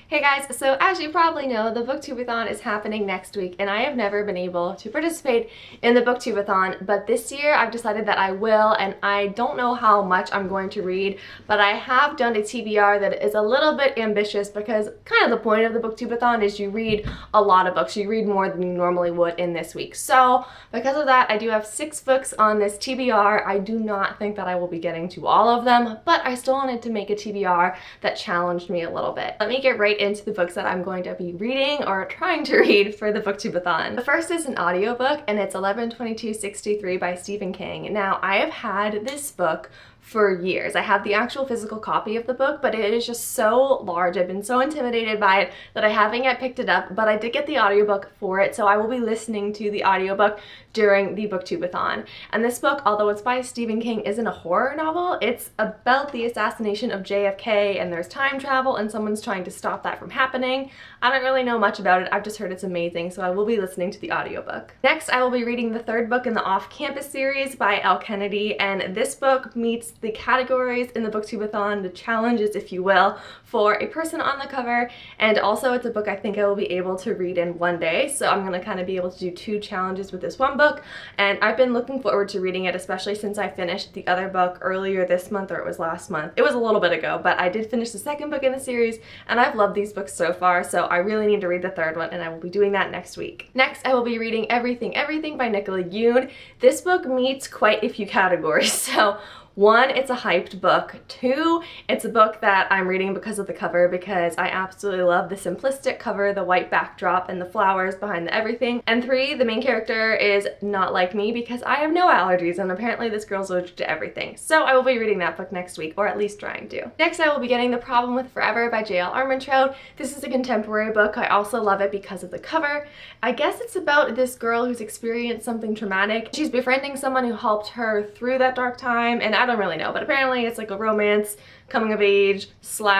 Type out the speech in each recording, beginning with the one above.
Hey guys, so as you probably know, the BookTube-A-Thon is happening next week, and I have never been able to participate in the BookTube-A-Thon, but this year I've decided that I will, and I don't know how much I'm going to read, but I have done a TBR that is a little bit ambitious because kind of the point of the BookTube-A-Thon is you read a lot of books. You read more than you normally would in this week. So because of that, I do have 6 books on this TBR. I do not think that I will be getting to all of them, but I still wanted to make a TBR that challenged me a little bit. Let me get right into the books that I'm going to be reading or trying to read for the BookTube-A-Thon. The first is an audiobook, and it's 11/22/63 by Stephen King. Now, I have had this book for years. I have the actual physical copy of the book, but it is just so large. I've been so intimidated by it that I haven't yet picked it up, but I did get the audiobook for it, so I will be listening to the audiobook during the BookTube-A-Thon. And this book, although it's by Stephen King, isn't a horror novel. It's about the assassination of JFK, and there's time travel, and someone's trying to stop that from happening. I don't really know much about it. I've just heard it's amazing, so I will be listening to the audiobook. Next, I will be reading the 3rd book in the Off-Campus series by Elle Kennedy, and this book meets the categories in the BookTube-A-Thon, the challenges, if you will, for a person on the cover, and also it's a book I think I will be able to read in one day, so I'm gonna kind of be able to do 2 challenges with this one book, and I've been looking forward to reading it, especially since I finished the other book earlier this month, or it was last month. It was a little bit ago, but I did finish the 2nd book in the series, and I've loved these books so far, so I really need to read the 3rd one, and I will be doing that next week. Next, I will be reading Everything by Nicola Yoon. This book meets quite a few categories, so 1, it's a hyped book. 2, it's a book that I'm reading because of the cover, because I absolutely love the simplistic cover, the white backdrop, and the flowers behind the everything. And 3, the main character is not like me because I have no allergies, and apparently this girl's allergic to everything. So I will be reading that book next week, or at least trying to. Next, I will be getting The Problem with Forever by J.L. Armentrout. This is a contemporary book. I also love it because of the cover. I guess it's about this girl who's experienced something traumatic. She's befriending someone who helped her through that dark time, and I don't really know, but apparently it's like a romance, coming of age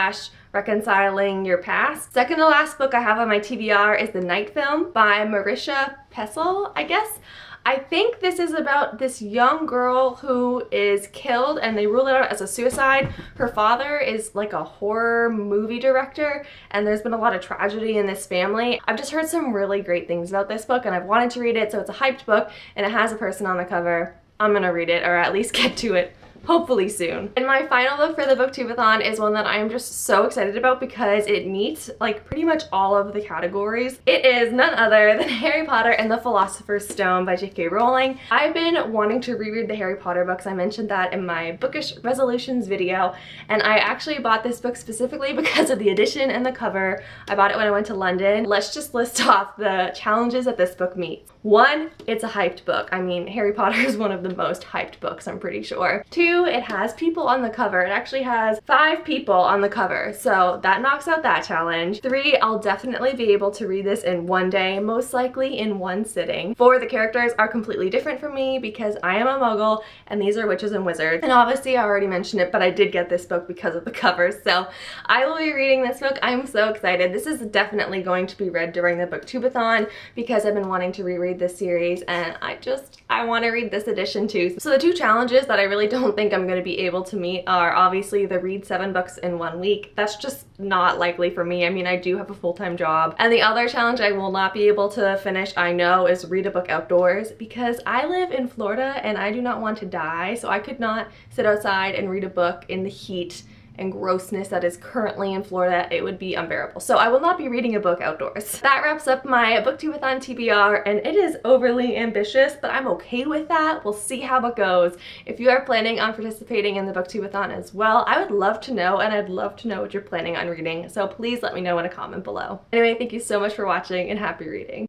/ reconciling your past. Second to last book I have on my TBR is The Night Film by Marisha Pessl, I guess. I think this is about this young girl who is killed and they rule it out as a suicide. Her father is like a horror movie director, and there's been a lot of tragedy in this family. I've just heard some really great things about this book, and I've wanted to read it, so it's a hyped book and it has a person on the cover. I'm gonna read it, or at least get to it hopefully soon. And my final book for the BookTube-A-Thon is one that I am just so excited about because it meets like pretty much all of the categories. It is none other than Harry Potter and the Philosopher's Stone by J.K. Rowling. I've been wanting to reread the Harry Potter books. I mentioned that in my bookish resolutions video, and I actually bought this book specifically because of the edition and the cover. I bought it when I went to London. Let's just list off the challenges that this book meets. 1, it's a hyped book. I mean, Harry Potter is one of the most hyped books, I'm pretty sure. 2, it has people on the cover. It actually has 5 people on the cover, so that knocks out that challenge. 3, I'll definitely be able to read this in one day, most likely in one sitting. 4, the characters are completely different from me because I am a muggle and these are witches and wizards. And obviously I already mentioned it, but I did get this book because of the cover, so I will be reading this book. I'm so excited. This is definitely going to be read during the BookTube-A-Thon because I've been wanting to reread this series, and I want to read this edition too. So the 2 challenges that I really don't think I'm going to be able to meet are obviously the read 7 books in 1 week. That's just not likely for me. I mean, I do have a full-time job. And the other challenge I will not be able to finish, I know, is read a book outdoors because I live in Florida and I do not want to die, so I could not sit outside and read a book in the heat and grossness that is currently in Florida. It would be unbearable. So I will not be reading a book outdoors. That wraps up my BookTube-A-Thon TBR, and it is overly ambitious, but I'm okay with that. We'll see how it goes. If you are planning on participating in the BookTube-A-Thon as well, I would love to know, and I'd love to know what you're planning on reading, so please let me know in a comment below. Anyway, thank you so much for watching, and happy reading.